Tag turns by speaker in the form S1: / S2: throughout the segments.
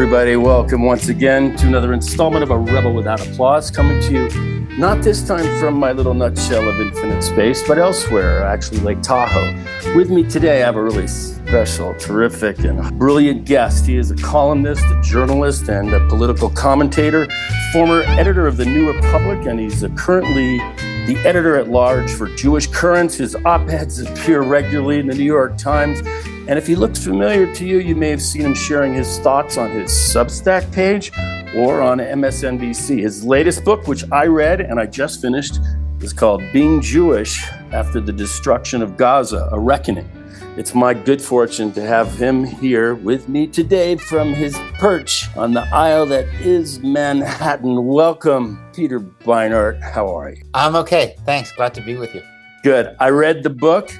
S1: everybody. Welcome once again to another installment of A Rebel Without Applause, coming to you not this time from my little nutshell of infinite space, but elsewhere, actually Lake Tahoe. With me today, I have a really special, terrific, and brilliant guest. He is a columnist, a journalist, and a political commentator, former editor of the New Republic, and he's currently the editor-at-large for Jewish Currents. His op-eds appear regularly in the New York Times. And if he looks familiar to you, you may have seen him sharing his thoughts on his Substack page or on MSNBC. His latest book, which I read and I just finished, is called Being Jewish After the Destruction of Gaza, A Reckoning. It's my good fortune to have him here with me today from his perch on the isle that is Manhattan. Welcome, Peter Beinart. How are you?
S2: I'm okay. Thanks. Glad to be with you.
S1: Good. I read the book,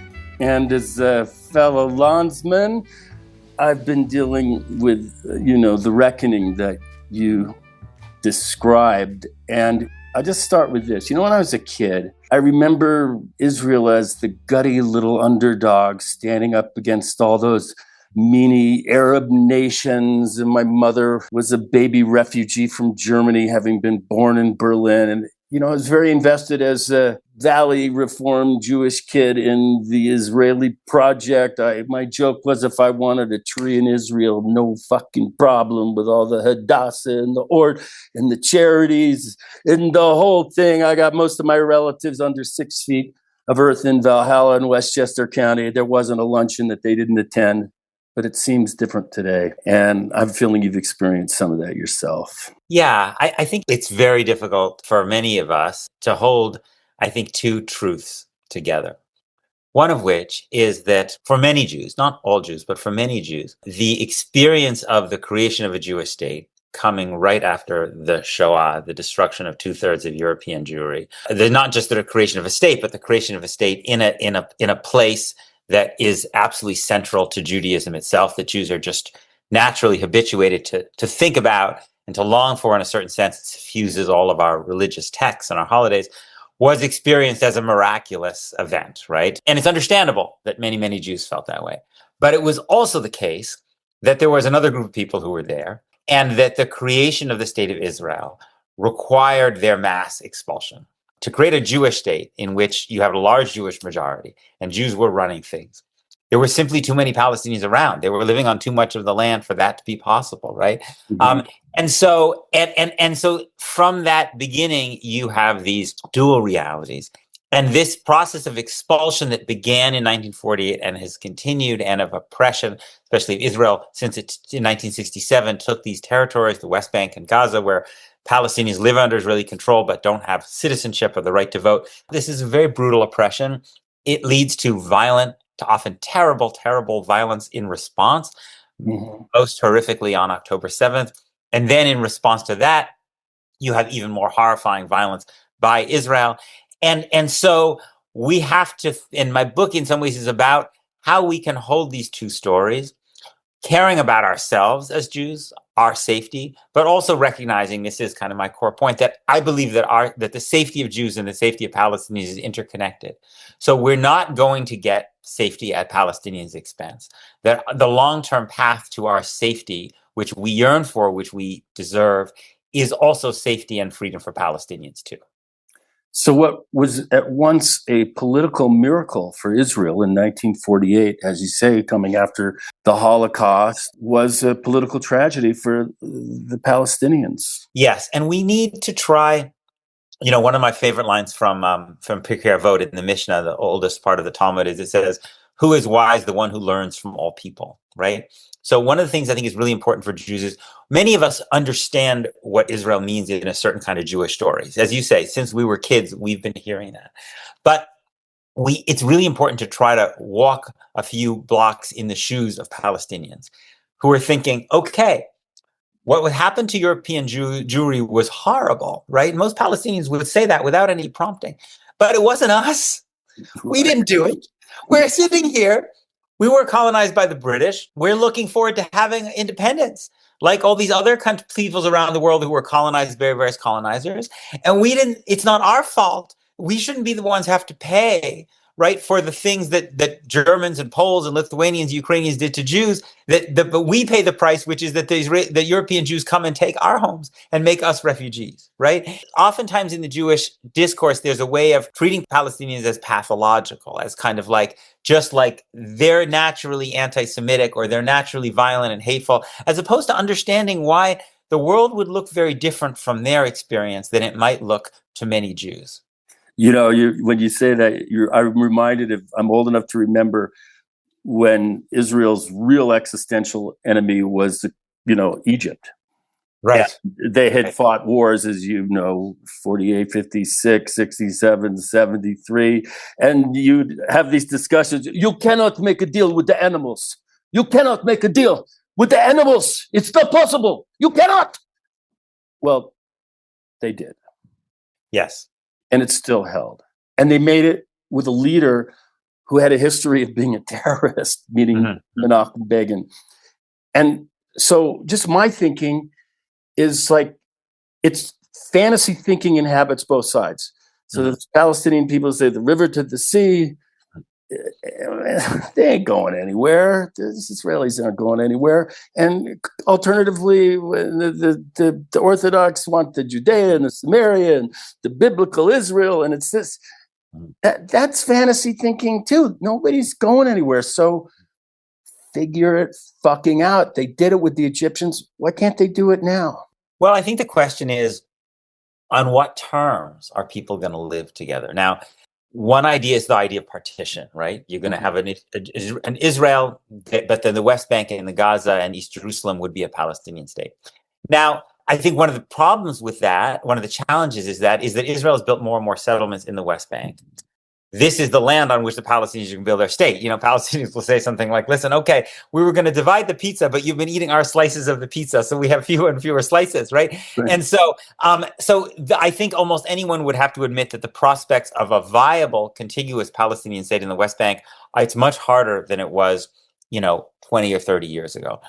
S1: and as a fellow landsman, I've been dealing with, the reckoning that you described. And I'll just start with this. When I was a kid, I remember Israel as the gutty little underdog standing up against all those meanie Arab nations. And my mother was a baby refugee from Germany, having been born in Berlin. And, I was very invested as a Valley Reform Jewish kid in the Israeli project. My joke was, if I wanted a tree in Israel, no fucking problem with all the Hadassah and the Ort and the charities and the whole thing. I got most of my relatives under 6 feet of earth in Valhalla in Westchester County. There wasn't a luncheon that they didn't attend. But it seems different today. And I'm feeling you've experienced some of that yourself.
S2: Yeah, I think it's very difficult for many of us to hold, two truths together. One of which is that for many Jews, not all Jews, but for many Jews, the experience of the creation of a Jewish state coming right after the Shoah, the destruction of 2/3 of European Jewry, not just the creation of a state, but the creation of a state in a place that is absolutely central to Judaism itself, that Jews are just naturally habituated to think about and to long for in a certain sense. It suffuses all of our religious texts and our holidays, was experienced as a miraculous event, right? And it's understandable that many, many Jews felt that way. But it was also the case that there was another group of people who were there, and that the creation of the state of Israel required their mass expulsion. To create a Jewish state in which you have a large Jewish majority and Jews were running things, there were simply too many Palestinians around. They were living on too much of the land for that to be possible, right? Mm-hmm. And so from that beginning, you have these dual realities. And this process of expulsion that began in 1948 and has continued, and of oppression, especially of Israel, since it in 1967 took these territories, the West Bank and Gaza, where Palestinians live under Israeli control but don't have citizenship or the right to vote. This is a very brutal oppression. It leads to violent, to often terrible, terrible violence in response, most horrifically on October 7th. And then in response to that, you have even more horrifying violence by Israel. And so we have to, and my book in some ways is about how we can hold these two stories, caring about ourselves as Jews, our safety, but also recognizing, this is kind of my core point, that I believe that the safety of Jews and the safety of Palestinians is interconnected. So we're not going to get safety at Palestinians' expense. That the long-term path to our safety, which we yearn for, which we deserve, is also safety and freedom for Palestinians too.
S1: So what was at once a political miracle for Israel in 1948, as you say, coming after the Holocaust, was a political tragedy for the Palestinians.
S2: Yes, and we need to try, one of my favorite lines from Pirkei Avot in the Mishnah, the oldest part of the Talmud, is it says, "Who is wise? The one who learns from all people," right? So one of the things I think is really important for Jews is many of us understand what Israel means in a certain kind of Jewish stories. As you say, since we were kids, we've been hearing that. But it's really important to try to walk a few blocks in the shoes of Palestinians who are thinking, okay, what would happen to European Jewry was horrible, right? Most Palestinians would say that without any prompting. But it wasn't us. We didn't do it. We're sitting here. We were colonized by the British. We're looking forward to having independence, like all these other peoples around the world who were colonized by various colonizers. And it's not our fault. We shouldn't be the ones who have to pay, right, for the things that Germans and Poles and Lithuanians, Ukrainians did to Jews. But we pay the price, which is that the European Jews come and take our homes and make us refugees, right? Oftentimes in the Jewish discourse, there's a way of treating Palestinians as pathological, as kind of like, just like they're naturally anti-Semitic or they're naturally violent and hateful, as opposed to understanding why the world would look very different from their experience than it might look to many Jews.
S1: When you say that, I'm reminded of, I'm old enough to remember when Israel's real existential enemy was, Egypt.
S2: Right.
S1: And they had fought wars, as 48, 56, 67, 73. And you'd have these discussions. You cannot make a deal with the animals. You cannot make a deal with the animals. It's not possible. You cannot. Well, they did.
S2: Yes.
S1: And it still held. And they made it with a leader who had a history of being a terrorist, meaning Menachem Begin. And so just my thinking is like, it's fantasy thinking inhabits both sides. So the Palestinian people say the river to the sea, they ain't going anywhere. The Israelis aren't going anywhere. And alternatively, the Orthodox want the Judea and the Samaria and the biblical Israel. And it's this, that's fantasy thinking too. Nobody's going anywhere. So figure it fucking out. They did it with the Egyptians. Why can't they do it now?
S2: Well, I think the question is, on what terms are people going to live together? Now, one idea is the idea of partition, right? You're going to have an Israel, but then the West Bank and the Gaza and East Jerusalem would be a Palestinian state. Now, I think one of the problems with that, one of the challenges is that Israel has built more and more settlements in the West Bank. This is the land on which the Palestinians can build their state. Palestinians will say something like, listen, okay, we were going to divide the pizza, but you've been eating our slices of the pizza. So we have fewer and fewer slices, right? And so I think almost anyone would have to admit that the prospects of a viable, contiguous Palestinian state in the West Bank, it's much harder than it was, 20 or 30 years ago.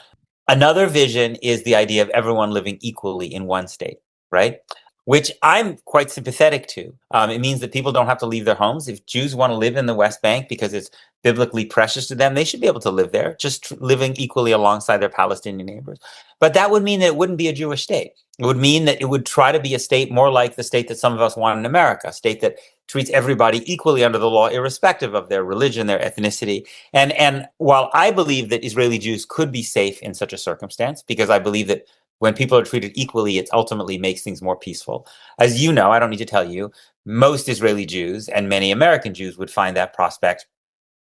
S2: Another vision is the idea of everyone living equally in one state, right? Which I'm quite sympathetic to. It means that people don't have to leave their homes. If Jews want to live in the West Bank because it's biblically precious to them, they should be able to live there, just living equally alongside their Palestinian neighbors. But that would mean that it wouldn't be a Jewish state. It would mean that it would try to be a state more like the state that some of us want in America, a state that treats everybody equally under the law, irrespective of their religion, their ethnicity. And while I believe that Israeli Jews could be safe in such a circumstance, because I believe that when people are treated equally, it ultimately makes things more peaceful. As you know, I don't need to tell you, most Israeli Jews and many American Jews would find that prospect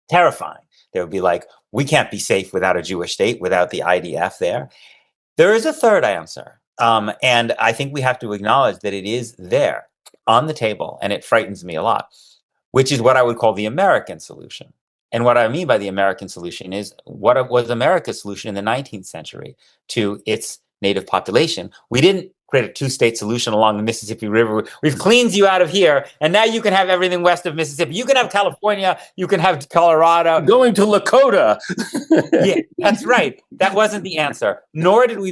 S2: terrifying. They would be like, we can't be safe without a Jewish state, without the IDF there. There is a third answer. And I think we have to acknowledge that it is there on the table, and it frightens me a lot, which is what I would call the American solution. And what I mean by the American solution is what was America's solution in the 19th century to its native population. We didn't create a two-state solution along the Mississippi River. We've cleaned you out of here, and now you can have everything west of Mississippi. You can have California. You can have Colorado.
S1: Going to Lakota.
S2: Yeah, that's right. That wasn't the answer. Nor did we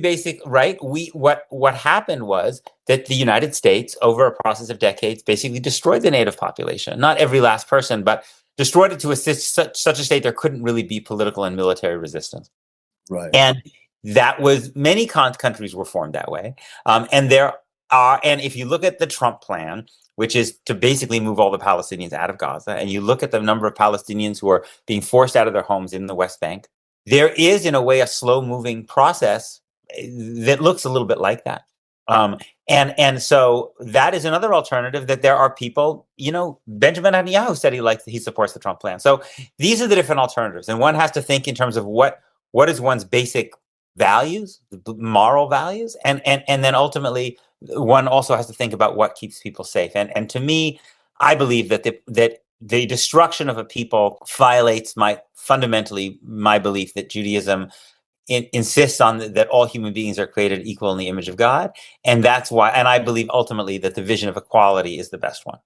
S2: what happened was that the United States, over a process of decades, basically destroyed the native population. Not every last person, but destroyed it to such a state there couldn't really be political and military resistance.
S1: Right.
S2: And that was, many countries were formed that way. And if you look at the Trump plan, which is to basically move all the Palestinians out of Gaza, and you look at the number of Palestinians who are being forced out of their homes in the West Bank, there is, in a way, a slow-moving process that looks a little bit like that. And so that is another alternative, that there are people, Benjamin Netanyahu said he supports the Trump plan. So these are the different alternatives. And one has to think in terms of what is one's basic values, moral values, and then ultimately one also has to think about what keeps people safe. And to me, I believe that the destruction of a people violates fundamentally my belief that Judaism insists on that all human beings are created equal in the image of God, and that's why. And I believe ultimately that the vision of equality is the best one.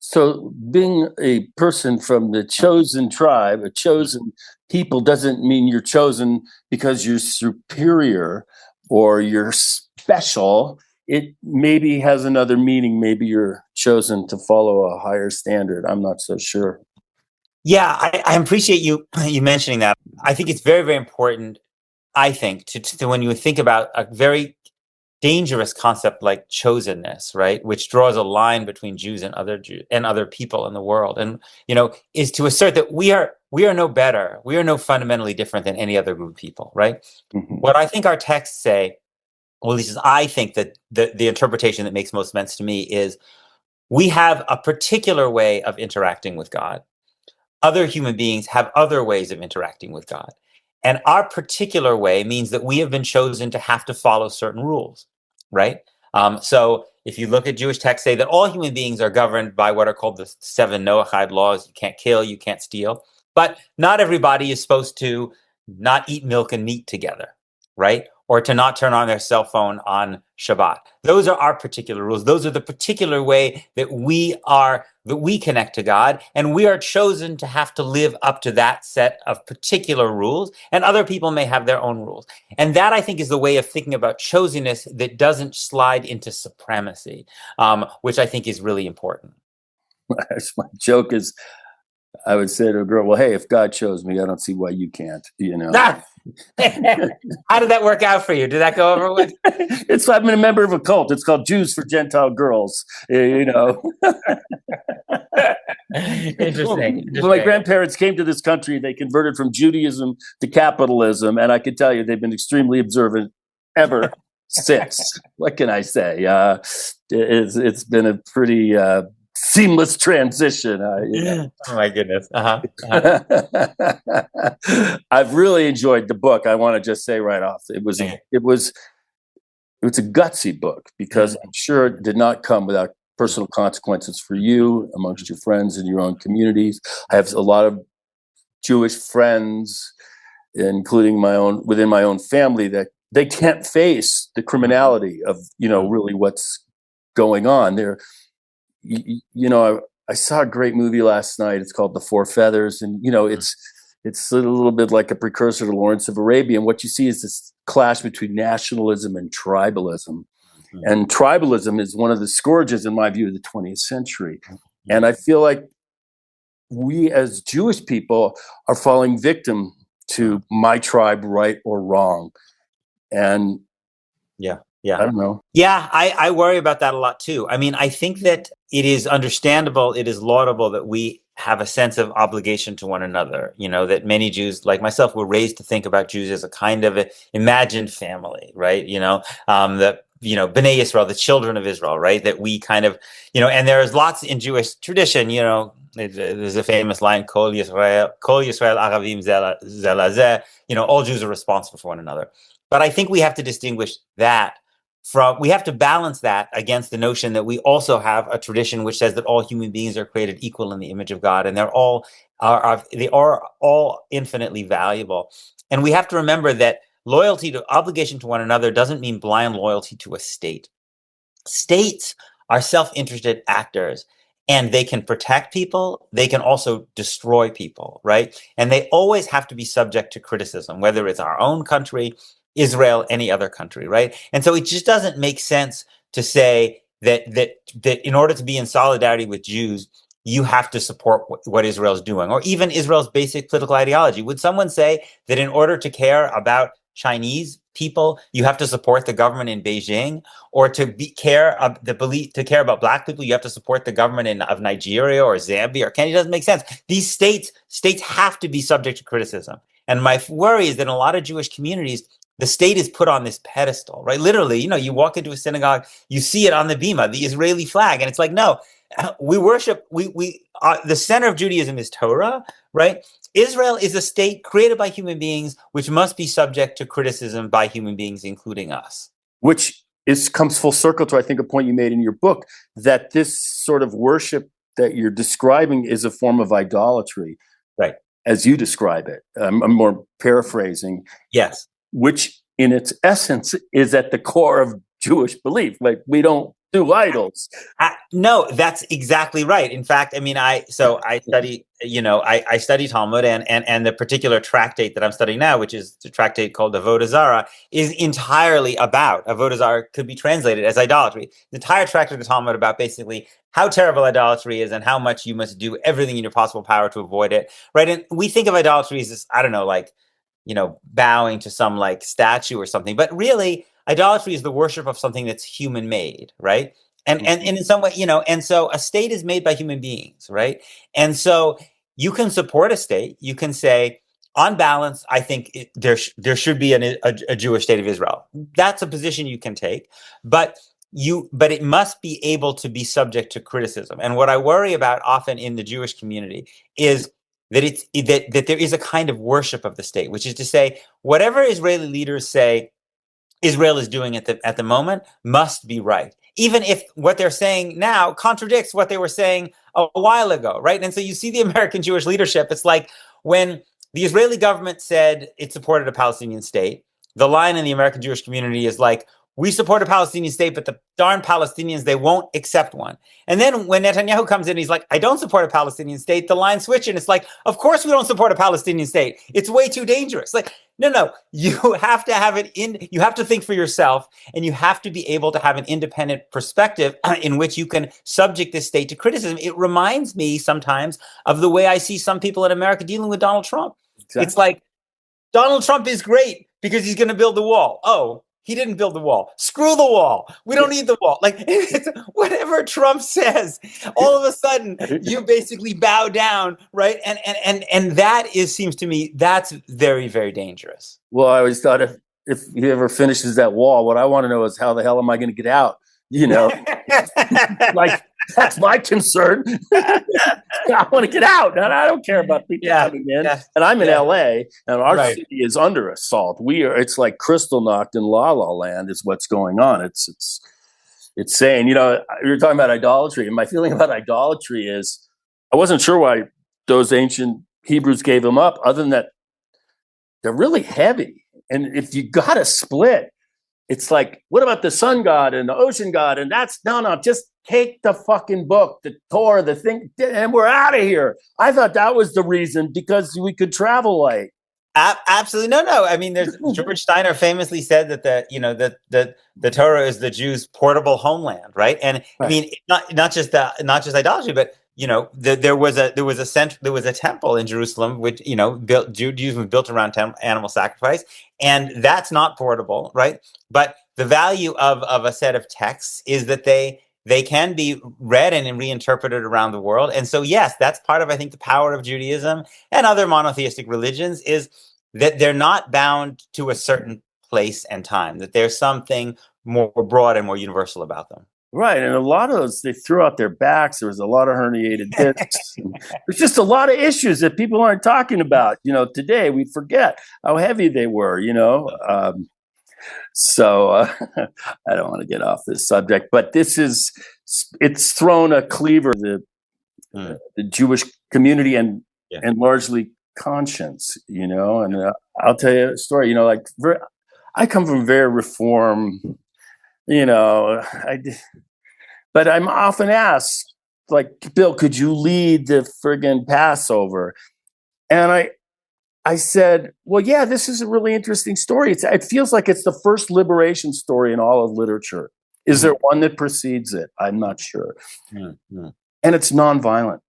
S1: So being a person from the chosen tribe, a chosen people, doesn't mean you're chosen because you're superior or you're special. It maybe has another meaning. Maybe you're chosen to follow a higher standard. I'm not so sure.
S2: Yeah, I appreciate you mentioning that. I think it's very, very important, I think, to when you think about a very dangerous concept like chosenness, right, which draws a line between Jews and other people in the world, and is to assert that we are no better, we are no fundamentally different than any other group of people, right?
S1: Mm-hmm.
S2: What I think our texts say, well, at least I think that the interpretation that makes most sense to me is we have a particular way of interacting with God. Other human beings have other ways of interacting with God. And our particular way means that we have been chosen to have to follow certain rules, right? So if you look at Jewish texts, say that all human beings are governed by what are called the 7 Noahide laws. You can't kill, you can't steal. But not everybody is supposed to not eat milk and meat together, right? Or to not turn on their cell phone on Shabbat. Those are our particular rules. Those are the particular way that we connect to God, and we are chosen to have to live up to that set of particular rules, and other people may have their own rules. And that, I think, is the way of thinking about chosenness that doesn't slide into supremacy, which I think is really important.
S1: My joke is, I would say to a girl, well, hey, if God chose me, I don't see why you can't,
S2: How did that work out for you? Did that go over with?
S1: I've been a member of a cult. It's called Jews for Gentile Girls,
S2: Interesting.
S1: When my grandparents came to this country, they converted from Judaism to capitalism, and I can tell you they've been extremely observant ever since. What can I say? It's been a pretty seamless transition.
S2: Oh my goodness.
S1: I've really enjoyed the book. I want to just say right off, it's a gutsy book, because I'm sure it did not come without personal consequences for you, amongst your friends and your own communities. I have a lot of Jewish friends, including within my own family, that they can't face the criminality of really what's going on there. I saw a great movie last night. It's called The Four Feathers, and it's a little bit like a precursor to Lawrence of Arabia. And what you see is this clash between nationalism and tribalism. Mm-hmm. And tribalism is one of the scourges, in my view, of the 20th century. Mm-hmm. And I feel like we as Jewish people are falling victim to my tribe, right or wrong. And
S2: yeah,
S1: I don't know.
S2: Yeah, I worry about that a lot too. I mean, I think that it is understandable, it is laudable that we have a sense of obligation to one another. That many Jews, like myself, were raised to think about Jews as a kind of imagined family, right? That Bnei Yisrael, the children of Israel, right? That we kind of, and there's lots in Jewish tradition. There's a famous line, Kol Yisrael Aravim Zeh LaZeh. All Jews are responsible for one another. But I think we have to distinguish that we have to balance that against the notion that we also have a tradition which says that all human beings are created equal in the image of God, and they are all infinitely valuable. And we have to remember that obligation to one another doesn't mean blind loyalty to a state. States are self-interested actors, and they can protect people. They can also destroy people, right? And they always have to be subject to criticism, whether it's our own country, Israel, any other country, right? And so it just doesn't make sense to say that in order to be in solidarity with Jews, you have to support what Israel's doing, or even Israel's basic political ideology. Would someone say that in order to care about Chinese people, you have to support the government in Beijing, or to care about Black people, you have to support the government of Nigeria or Zambia or Kenya? It doesn't make sense. These states have to be subject to criticism. And my worry is that in a lot of Jewish communities, the state is put on this pedestal, right? Literally, you walk into a synagogue, you see it on the bima, the Israeli flag, and it's like, no, we worship, the center of Judaism is Torah, right? Israel is a state created by human beings, which must be subject to criticism by human beings, including us.
S1: Which comes full circle to, I think, a point you made in your book, that this sort of worship that you're describing is a form of idolatry,
S2: right?
S1: As you describe it. I'm more paraphrasing.
S2: Yes.
S1: Which in its essence is at the core of Jewish belief. Like, we don't Two idols.
S2: No, that's exactly right. In fact, I mean, I study, I study Talmud, and the particular tractate that I'm studying now, which is the tractate called Avodah Zarah, is entirely about Avodah Zarah. Could be translated as idolatry. The entire tractate of the Talmud about basically how terrible idolatry is and how much you must do everything in your possible power to avoid it. Right, and we think of idolatry as this, I don't know, like, bowing to some like statue or something, but really, idolatry is the worship of something that's human made, right? And in some way, and so a state is made by human beings, right? And so you can support a state. You can say, on balance, I think there should be a Jewish state of Israel. That's a position you can take, but it must be able to be subject to criticism. And what I worry about often in the Jewish community is that there is a kind of worship of the state, which is to say, whatever Israeli leaders say Israel is doing at the moment must be right, even if what they're saying now contradicts what they were saying a while ago, right? And so you see the American Jewish leadership. It's like when the Israeli government said it supported a Palestinian state, the line in the American Jewish community is like, we support a Palestinian state, but the darn Palestinians, they won't accept one. And then when Netanyahu comes in, he's like, I don't support a Palestinian state. The line switches, and it's like, of course we don't support a Palestinian state. It's way too dangerous. Like, no, you have to have you have to think for yourself, and you have to be able to have an independent perspective in which you can subject this state to criticism. It reminds me sometimes of the way I see some people in America dealing with Donald Trump. Exactly. It's like, Donald Trump is great because he's going to build the wall. Oh, he didn't build the wall. Screw the wall. We don't need the wall. Like, whatever Trump says, all of a sudden you basically bow down, right? And that seems to me, that's very, very dangerous.
S1: Well, I always thought if he ever finishes that wall, what I want to know is how the hell am I going to get out? Like, that's my concern. I want to get out, and I don't care about people coming in. Yeah. And I'm in LA, and our city is under assault. It's like crystal knocked in La La Land is what's going on. It's saying, you're talking about idolatry, and my feeling about idolatry is I wasn't sure why those ancient Hebrews gave them up, other than that they're really heavy. And if you got to split, it's like, what about the sun god and the ocean god? And no, just take the fucking book, the Torah, the thing, and we're out of here. I thought that was the reason, because we could travel light.
S2: Absolutely. No. I mean, George Steiner famously said that the Torah is the Jews' portable homeland, right? And right. I mean, not just idolatry, but there was a temple in Jerusalem, which Judaism was built around animal sacrifice, and that's not portable, right? But the value of a set of texts is that they can be read and reinterpreted around the world. And so, yes, that's part of, I think, the power of Judaism and other monotheistic religions, is that they're not bound to a certain place and time, that there's something more broad and more universal about them.
S1: Right. And a lot of those, they threw out their backs. There was a lot of herniated discs. There's just a lot of issues that people aren't talking about. Today we forget how heavy they were, So I don't want to get off this subject, but it's thrown a cleaver, the Jewish community and largely conscience, and I'll tell you a story, I come from very Reform, but I'm often asked, like, Bill, could you lead the friggin' Passover? And I said, well, yeah, this is a really interesting story. It feels like it's the first liberation story in all of literature. Is there one that precedes it? I'm not sure. Mm-hmm. And it's nonviolent,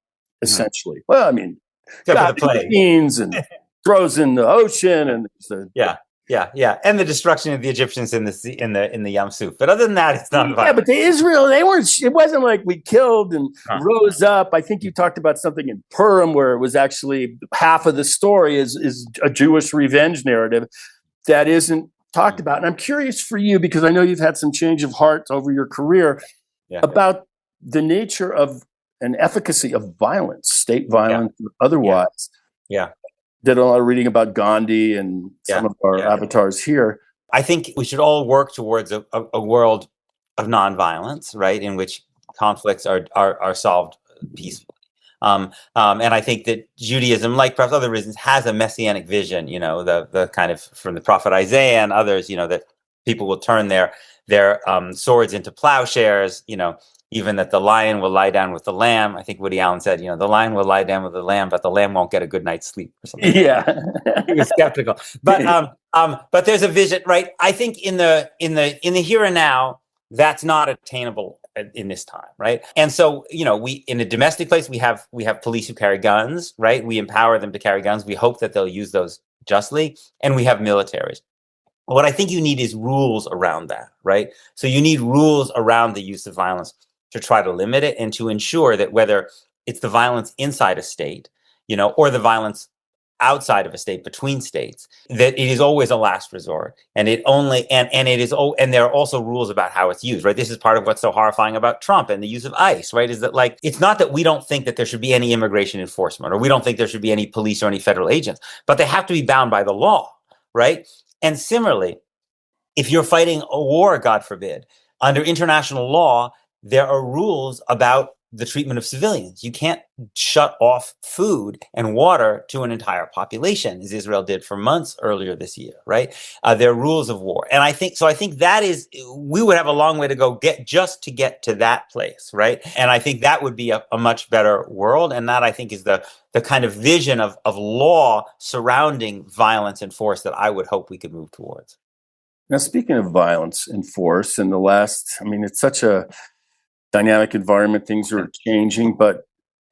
S1: essentially. Mm-hmm. Well, I mean, God intervenes and throws in the ocean, and
S2: Yeah, and the destruction of the Egyptians in the Yam Suf. But other than that, it's not violent.
S1: Yeah, but Israel, they weren't. It wasn't like we killed and rose up. I think you talked about something in Purim where it was actually half of the story is a Jewish revenge narrative that isn't talked about. And I'm curious for you, because I know you've had some change of heart over your career, about the nature of and efficacy of violence, state violence, or otherwise.
S2: Yeah.
S1: Did a lot of reading about Gandhi and some of our avatars here.
S2: I think we should all work towards a world of nonviolence, right, in which conflicts are solved peacefully. And I think that Judaism, like perhaps other religions, has a messianic vision. The kind of from the prophet Isaiah and others. That people will turn their swords into plowshares, even that the lion will lie down with the lamb. I think Woody Allen said, the lion will lie down with the lamb, but the lamb won't get a good night's sleep or something.
S1: Yeah.
S2: He was skeptical. But there's a vision, right? I think in the here and now, that's not attainable in this time, right? And so, we in a domestic place, we have police who carry guns, right? We empower them to carry guns. We hope that they'll use those justly, and we have militaries. What I think you need is rules around that, right? So you need rules around the use of violence to try to limit it and to ensure that whether it's the violence inside a state, or the violence outside of a state between states, that it is always a last resort, and it only and it is and there are also rules about how it's used, right? This is part of what's so horrifying about Trump and the use of ICE, right? Is that it's not that we don't think that there should be any immigration enforcement, or we don't think there should be any police or any federal agents, but they have to be bound by the law, right? And similarly, if you're fighting a war, God forbid, under international law, there are rules about the treatment of civilians. You can't shut off food and water to an entire population, as Israel did for months earlier this year, right? There are rules of war. And I think that is, we would have a long way to go just to get to that place, right? And I think that would be a much better world. And that, I think, is the kind of vision of law surrounding violence and force that I would hope we could move towards.
S1: Now, speaking of violence and force, it's such a dynamic environment. Things are changing, but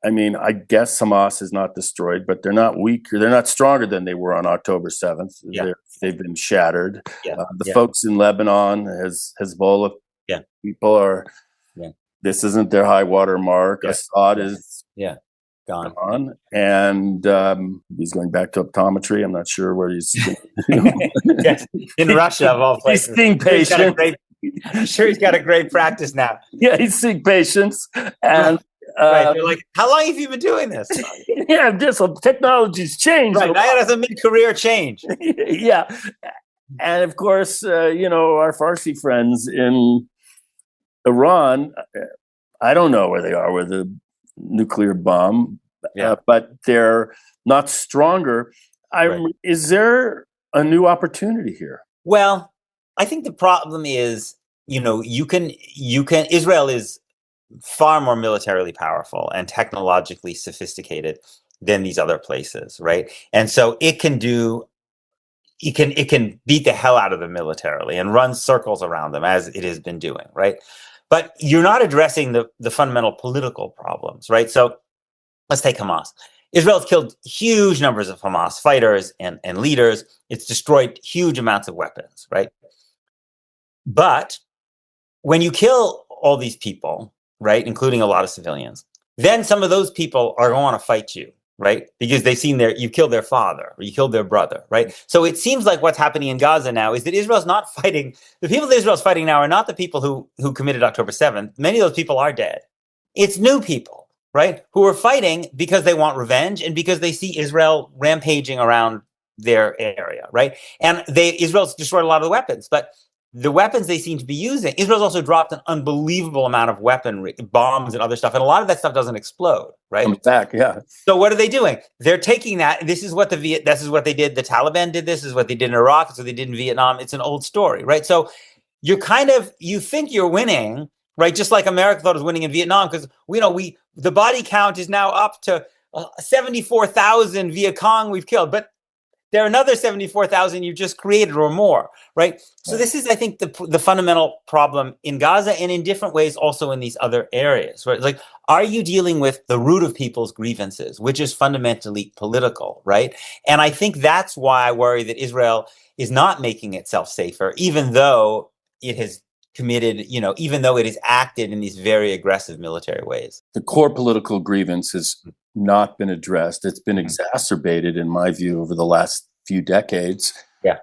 S1: I guess Hamas is not destroyed, but they're not weaker. They're not stronger than they were on October 7th.
S2: Yeah.
S1: They've been shattered.
S2: Yeah.
S1: Folks in Lebanon, Hezbollah people are, this isn't their high water mark. Assad is gone. And he's going back to optometry. I'm not sure where he's
S2: yes, in Russia, of all places.
S1: He's seeing patients.
S2: I'm sure he's got a great practice now.
S1: Yeah, he's seeing patients. And
S2: right. They're like, how long have you been doing this?
S1: Yeah, technology's changed.
S2: Right. Now that's a mid-career change.
S1: Yeah. And of course, our Farsi friends in Iran, I don't know where they are with the nuclear bomb, but they're not stronger. Is there a new opportunity here?
S2: Well, I think the problem is, Israel is far more militarily powerful and technologically sophisticated than these other places, right? And so it can beat the hell out of them militarily and run circles around them, as it has been doing, right? But you're not addressing the fundamental political problems, right? So let's take Hamas. Israel's killed huge numbers of Hamas fighters and leaders. It's destroyed huge amounts of weapons, right? But when you kill all these people, right, including a lot of civilians, then some of those people are going to want to fight you, right? Because they've seen you killed their father or you killed their brother, right? So it seems like what's happening in Gaza now is that Israel's not fighting. The people that Israel's fighting now are not the people who committed October 7th. Many of those people are dead. It's new people, right, who are fighting because they want revenge and because they see Israel rampaging around their area, right? And Israel's destroyed a lot of the weapons, but the weapons they seem to be using, Israel's also dropped an unbelievable amount of weaponry, bombs and other stuff, and a lot of that stuff doesn't explode, right?
S1: Comes back, yeah.
S2: So what are they doing? They're taking that. This is what they did. The Taliban did this. Is what they did in Iraq. It's what they did in Vietnam. It's an old story, right? So you think you're winning, right? Just like America thought it was winning in Vietnam, because the body count is now up to 74,000 Viet Cong we've killed, but there are another 74,000 you've just created or more, right? So this is, I think, the fundamental problem in Gaza and in different ways also in these other areas, right? Like, are you dealing with the root of people's grievances, which is fundamentally political, right? And I think that's why I worry that Israel is not making itself safer, even though it has even though it has acted in these very aggressive military ways.
S1: The core political grievance has not been addressed. It's been exacerbated, in my view, over the last few decades.
S2: Yeah.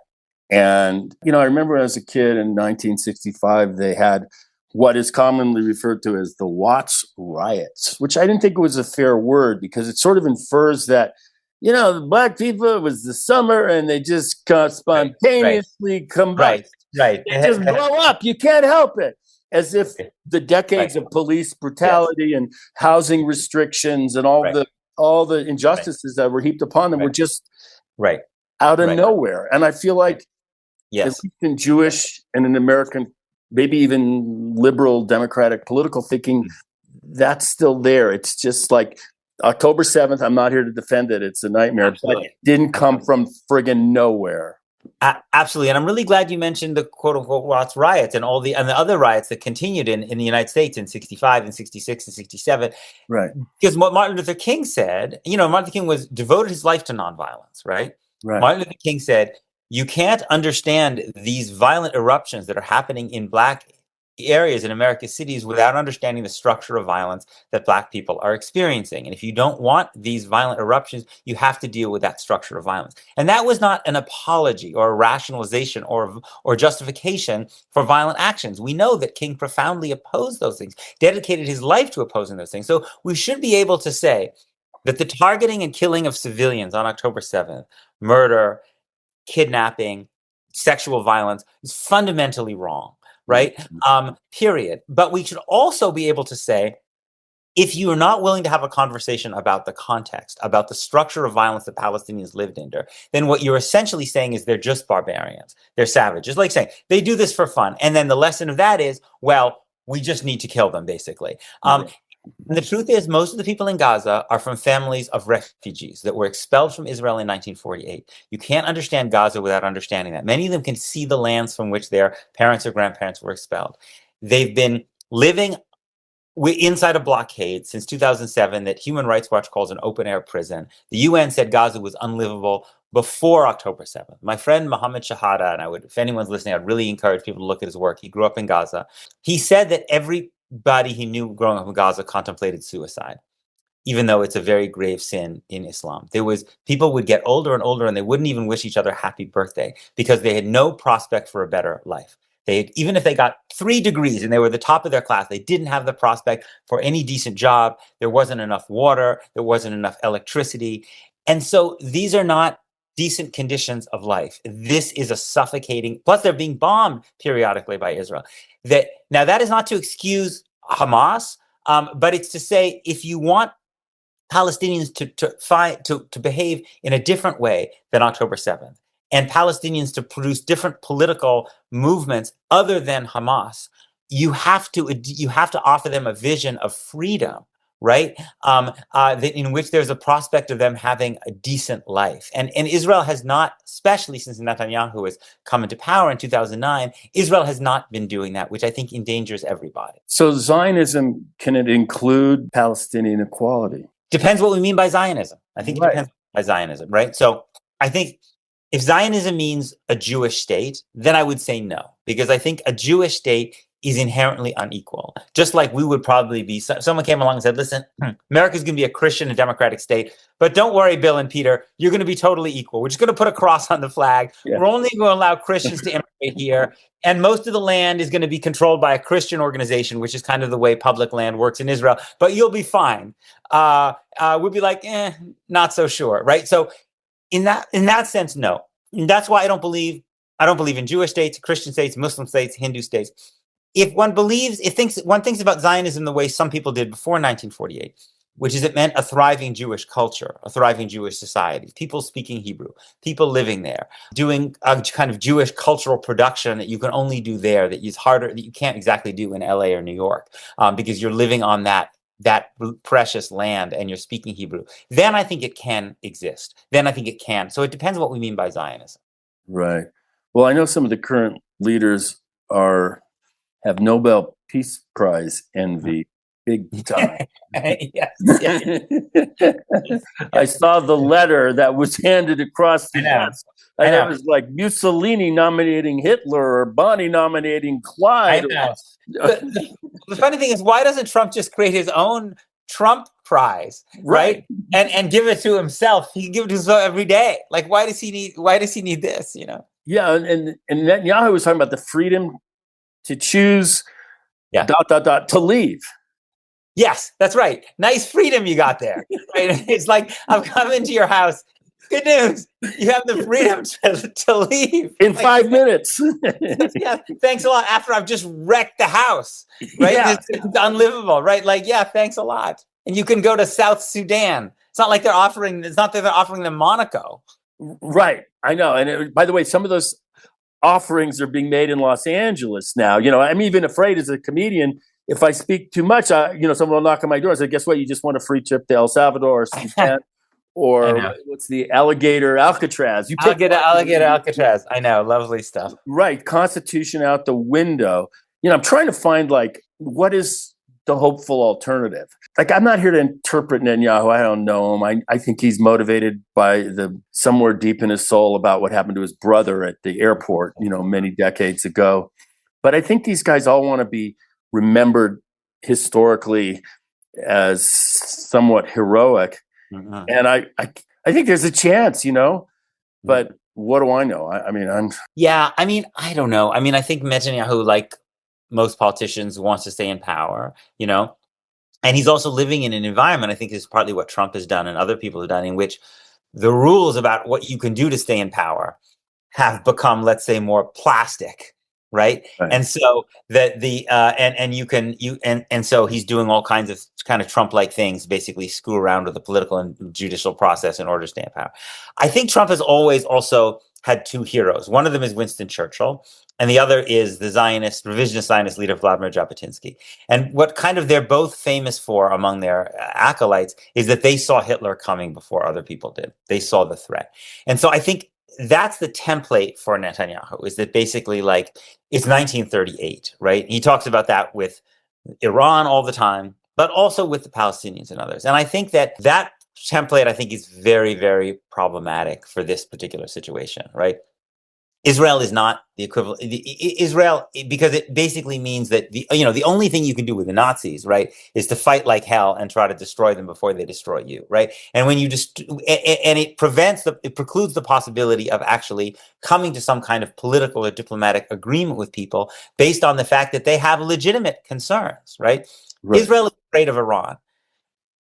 S1: And, I remember as a kid in 1965, they had what is commonly referred to as the Watts riots, which I didn't think was a fair word because it sort of infers that, the black people, it was the summer and they just spontaneously combust.
S2: Right.
S1: They just blow up. You can't help it. As if the decades of police brutality and housing restrictions and all the injustices that were heaped upon them were just out of nowhere. And I feel like at
S2: Yes.
S1: least in Jewish and in American, maybe even liberal democratic political thinking, that's still there. It's just like October 7th. I'm not here to defend it. It's a nightmare. Absolutely. But it didn't come from friggin' nowhere.
S2: Absolutely. And I'm really glad you mentioned the quote unquote Watts riots and the other riots that continued in the United States in 65 and 66 and 67.
S1: Right.
S2: Because what Martin Luther King said, Martin Luther King was devoted his life to nonviolence, right?
S1: Right.
S2: Martin Luther King said, you can't understand these violent eruptions that are happening in Black areas in America's cities without understanding the structure of violence that Black people are experiencing. And if you don't want these violent eruptions, you have to deal with that structure of violence. And that was not an apology or a rationalization or justification for violent actions. We know that King profoundly opposed those things, dedicated his life to opposing those things. So we should be able to say that the targeting and killing of civilians on October 7th, murder, kidnapping, sexual violence, is fundamentally wrong. Right? Period. But we should also be able to say, if you are not willing to have a conversation about the context, about the structure of violence that Palestinians lived under, then what you're essentially saying is they're just barbarians. They're savages. Like saying they do this for fun. And then the lesson of that is, well, we just need to kill them, basically. And the truth is, most of the people in Gaza are from families of refugees that were expelled from Israel in 1948. You can't understand Gaza without understanding that. Many of them can see the lands from which their parents or grandparents were expelled. They've been living inside a blockade since 2007 that Human Rights Watch calls an open-air prison. The UN said Gaza was unlivable before October 7th. My friend Mohammed Shahada, and if anyone's listening, I'd really encourage people to look at his work. He grew up in Gaza. He said that everybody he knew growing up in Gaza contemplated suicide, even though it's a very grave sin in Islam. People would get older and older and they wouldn't even wish each other happy birthday because they had no prospect for a better life. Even if they got 3 degrees and they were the top of their class, they didn't have the prospect for any decent job. There wasn't enough water. There wasn't enough electricity. And so these are not decent conditions of life. This is a suffocating, plus they're being bombed periodically by Israel. Now that is not to excuse Hamas, but it's to say, if you want Palestinians to behave in a different way than October 7th, and Palestinians to produce different political movements other than Hamas, you have to offer them a vision of freedom, right? In which there's a prospect of them having a decent life. And Israel has not, especially since Netanyahu has come into power in 2009, Israel has not been doing that, which I think endangers everybody.
S1: So Zionism, can it include Palestinian equality?
S2: Depends what we mean by Zionism. I think it depends by Zionism, right? So I think if Zionism means a Jewish state, then I would say no, because I think a Jewish state is inherently unequal. Just like we would probably be, someone came along and said, listen, America's going to be a Christian and democratic state, but don't worry, Bill and Peter, you're going to be totally equal. We're just going to put a cross on the flag. Yeah. We're only going to allow Christians to immigrate here. And most of the land is going to be controlled by a Christian organization, which is kind of the way public land works in Israel, but you'll be fine. We'd be like, not so sure, right? So in that sense, no. And that's why I don't believe in Jewish states, Christian states, Muslim states, Hindu states. If one thinks about Zionism the way some people did before 1948, which is it meant a thriving Jewish culture, a thriving Jewish society, people speaking Hebrew, people living there, doing a kind of Jewish cultural production that you can only do there, that is harder, that you can't exactly do in LA or New York, because you're living on that precious land and you're speaking Hebrew, then I think it can exist. Then I think it can. So it depends what we mean by Zionism.
S1: Right. Well, I know some of the current leaders have Nobel Peace Prize envy, big time.
S2: Yes.
S1: I saw the letter that was handed across the desk. And it was like Mussolini nominating Hitler or Bonnie nominating Clyde.
S2: The funny thing is, why doesn't Trump just create his own Trump Prize, right? And give it to himself? He can give it to himself every day. Like, why does he need this?
S1: Yeah, and Netanyahu was talking about the freedom to choose to leave.
S2: Yes, that's right. Nice freedom you got there. Right? It's like, I'm coming to your house. Good news. You have the freedom to leave.
S1: In 5 minutes.
S2: Yeah, thanks a lot. After I've just wrecked the house, right? Yeah. It's unlivable, right? Like, yeah, thanks a lot. And you can go to South Sudan. It's not that they're offering them Monaco.
S1: Right. I know. And by the way, some of those offerings are being made in Los Angeles now. I'm even afraid as a comedian, if I speak too much, someone will knock on my door and say, guess what? You just want a free trip to El Salvador or Sudan
S2: I
S1: or
S2: know.
S1: what's the alligator Alcatraz. You pick one.
S2: Alligator Alcatraz. I know. Lovely stuff.
S1: Right. Constitution out the window. I'm trying to find what is the hopeful alternative. I'm not here to interpret Netanyahu. I don't know him. I think he's motivated by somewhere deep in his soul about what happened to his brother at the airport, many decades ago. But I think these guys all want to be remembered historically as somewhat heroic. Mm-hmm. And I think there's a chance, but what do I know? I
S2: don't know. I think Netanyahu, like most politicians, wants to stay in power, and he's also living in an environment, I think is partly what Trump has done and other people have done, in which the rules about what you can do to stay in power have become, let's say, more plastic. Right. And so that so he's doing all kinds of kind of Trump-like things, basically screw around with the political and judicial process in order to stay in power. I think Trump has always also had two heroes. One of them is Winston Churchill, and the other is the revisionist Zionist leader Vladimir Jabotinsky. And what kind of they're both famous for among their acolytes is that they saw Hitler coming before other people did. They saw the threat. And so I think that's the template for Netanyahu, is that basically it's 1938, right? He talks about that with Iran all the time, but also with the Palestinians and others. And I think that template, I think, is very, very problematic for this particular situation, right? Israel is not the equivalent. Israel, because it basically means that the only thing you can do with the Nazis, right, is to fight like hell and try to destroy them before they destroy you, right? And when you it precludes the possibility of actually coming to some kind of political or diplomatic agreement with people based on the fact that they have legitimate concerns, right? Israel is afraid of Iran.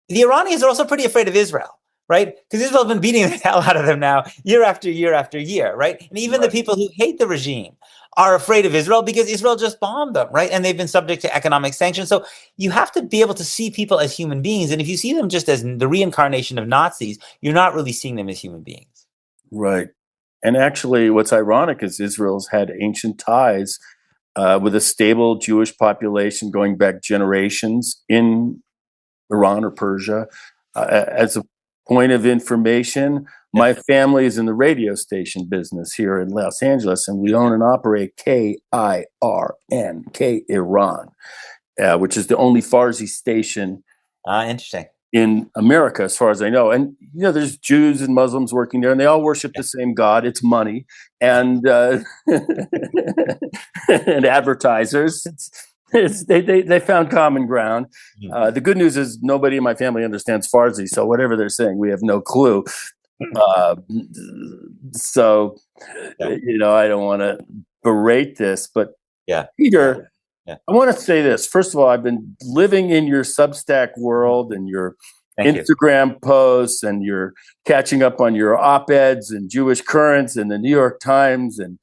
S2: The Iranians are also pretty afraid of Israel. Right? Because Israel's been beating the hell out of them now year after year after year, right? And even the people who hate the regime are afraid of Israel because Israel just bombed them, right? And they've been subject to economic sanctions. So you have to be able to see people as human beings. And if you see them just as the reincarnation of Nazis, you're not really seeing them as human beings.
S1: Right. And actually, what's ironic is Israel's had ancient ties with a stable Jewish population going back generations in Iran or Persia. As a point of information, my family is in the radio station business here in Los Angeles, and we own and operate KIRN, Iran, which is the only Farsi station
S2: interesting.
S1: in America, as far as I know. And, there's Jews and Muslims working there, and they all worship the same God. It's money. And, and advertisers. They found common ground. The good news is nobody in my family understands Farsi, so whatever they're saying, we have no clue. So, I don't want to berate this, but Peter, I want to say this. First of all, I've been living in your Substack world and your Instagram posts, and you're catching up on your op-eds and Jewish Currents and the New York Times, and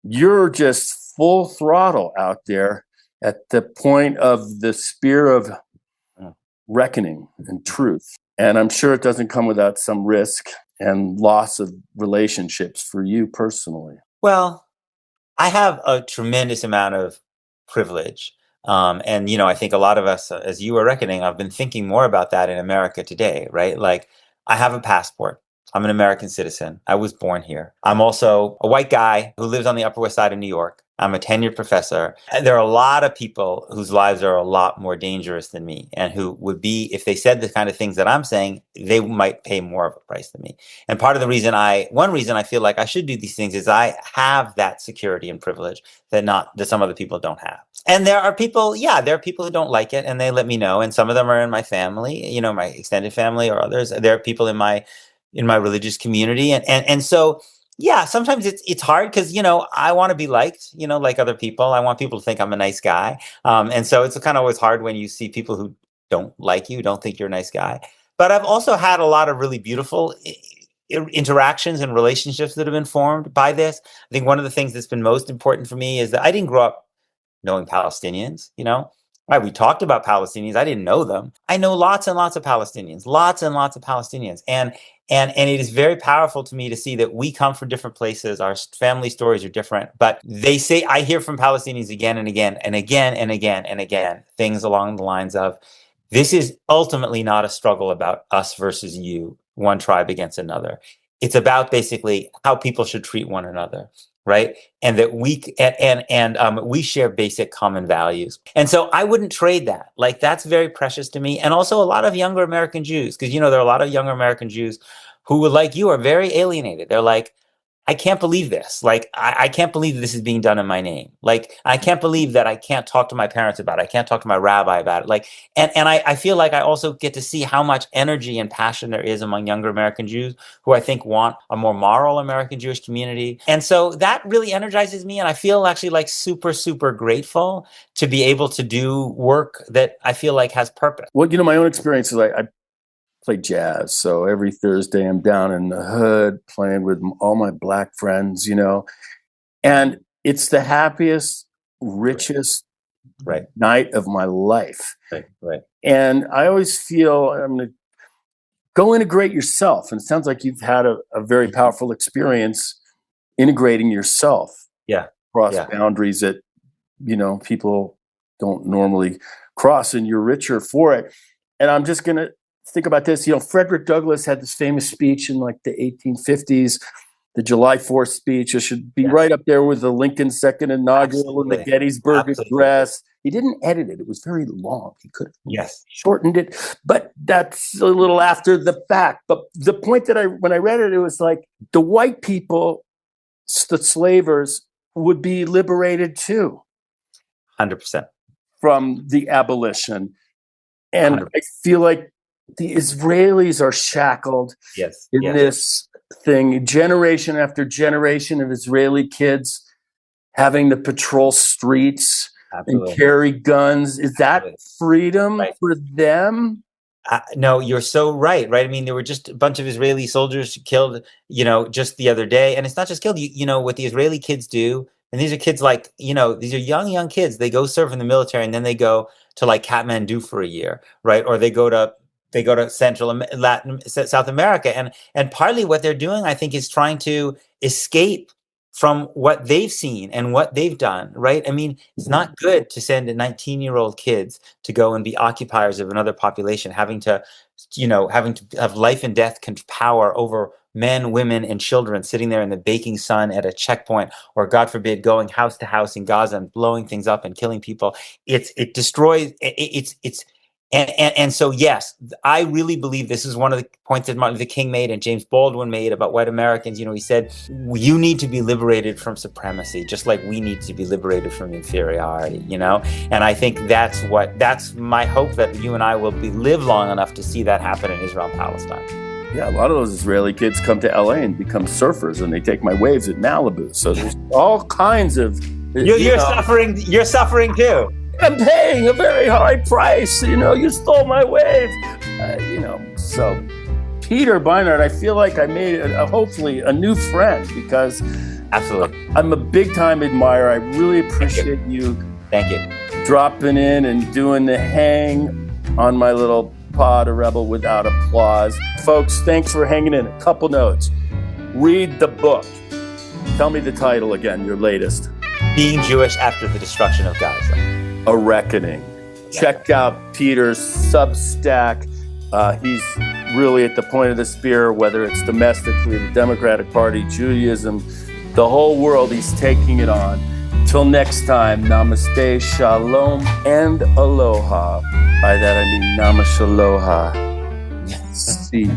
S1: you're just full throttle out there at the point of the spear of reckoning and truth. And I'm sure it doesn't come without some risk and loss of relationships for you personally.
S2: Well, I have a tremendous amount of privilege. And, I think a lot of us, as you were reckoning, I've been thinking more about that in America today, right? I have a passport. I'm an American citizen. I was born here. I'm also a white guy who lives on the Upper West Side of New York. I'm a tenured professor. And there are a lot of people whose lives are a lot more dangerous than me, and who would be, if they said the kind of things that I'm saying, they might pay more of a price than me. And one reason I feel like I should do these things is I have that security and privilege that some other people don't have. And there are people who don't like it, and they let me know. And some of them are in my family, my extended family or others. There are people in my religious community. And so, sometimes it's hard because, I want to be liked, like other people. I want people to think I'm a nice guy. And so it's kind of always hard when you see people who don't like you, don't think you're a nice guy. But I've also had a lot of really beautiful interactions and relationships that have been formed by this. I think one of the things that's been most important for me is that I didn't grow up knowing Palestinians, Right, we talked about Palestinians. I didn't know them. I know lots and lots of Palestinians, and it is very powerful to me to see that we come from different places. Our family stories are different, but they say, I hear from Palestinians again and again and again and again and again things along the lines of, this is ultimately not a struggle about us versus you, one tribe against another. It's about basically how people should treat one another, right? And that we share basic common values. And so I wouldn't trade that. Like, that's very precious to me. And also a lot of younger American Jews, because, there are a lot of younger American Jews who, like you, are very alienated. They're like, I can't believe this. Like, I can't believe this is being done in my name. Like, I can't believe that I can't talk to my parents about it. I can't talk to my rabbi about it. Like, and I feel like I also get to see how much energy and passion there is among younger American Jews who I think want a more moral American Jewish community. And so that really energizes me. And I feel actually like super, super grateful to be able to do work that I feel like has purpose.
S1: Well, my own experience is I play jazz. So every Thursday I'm down in the hood playing with all my Black friends, and it's the happiest, richest night of my life.
S2: Right.
S1: And I always feel I'm going to go integrate yourself. And it sounds like you've had a very powerful experience integrating yourself across boundaries that, people don't normally cross, and you're richer for it. And I'm just going to think about this. Frederick Douglass had this famous speech in like the 1850s, the July 4th speech. It should be right up there with the Lincoln Second Inaugural and the Gettysburg Address. He didn't edit it. It was very long. He could have shortened it, but that's a little after the fact. But the point that when I read it, it was like the white people, the slavers, would be liberated too.
S2: 100%.
S1: From the abolition. And 100%. I feel like the Israelis are shackled in this thing, generation after generation of Israeli kids having to patrol streets and carry guns. Is that freedom for them?
S2: No, you're so right. I mean, there were just a bunch of Israeli soldiers killed, just the other day. And it's not just killed, what the Israeli kids do. And these are kids like, these are young kids. They go serve in the military and then they go to like Kathmandu for a year, right? Or they go to South America. And partly what they're doing, I think, is trying to escape from what they've seen and what they've done, right? I mean, it's not good to send 19-year-old kids to go and be occupiers of another population, having to have life and death power over men, women, and children sitting there in the baking sun at a checkpoint, or God forbid, going house to house in Gaza and blowing things up and killing people. It destroys. And so, yes, I really believe this is one of the points that Martin Luther King made and James Baldwin made about white Americans. He said, you need to be liberated from supremacy, just like we need to be liberated from inferiority, And I think that's my hope, that you and I will live long enough to see that happen in Israel and Palestine.
S1: Yeah, a lot of those Israeli kids come to LA and become surfers, and they take my waves at Malibu. So there's all kinds of...
S2: You're suffering too.
S1: I'm paying a very high price. You stole my wave. So Peter Beinart, I feel like I made hopefully a new friend, because
S2: absolutely,
S1: I'm a big time admirer. I really appreciate you.
S2: Thank you.
S1: Dropping in and doing the hang on my little pod, A Rebel Without Applause. Folks, thanks for hanging in. A couple notes. Read the book. Tell me the title again, your latest.
S2: Being Jewish After the Destruction of Gaza.
S1: A Reckoning. Check out Peter's Substack. He's really at the point of the spear, whether it's domestically, the Democratic Party, Judaism, the whole world, he's taking it on. Till next time, namaste, shalom, and aloha. By that I mean namashaloha. See.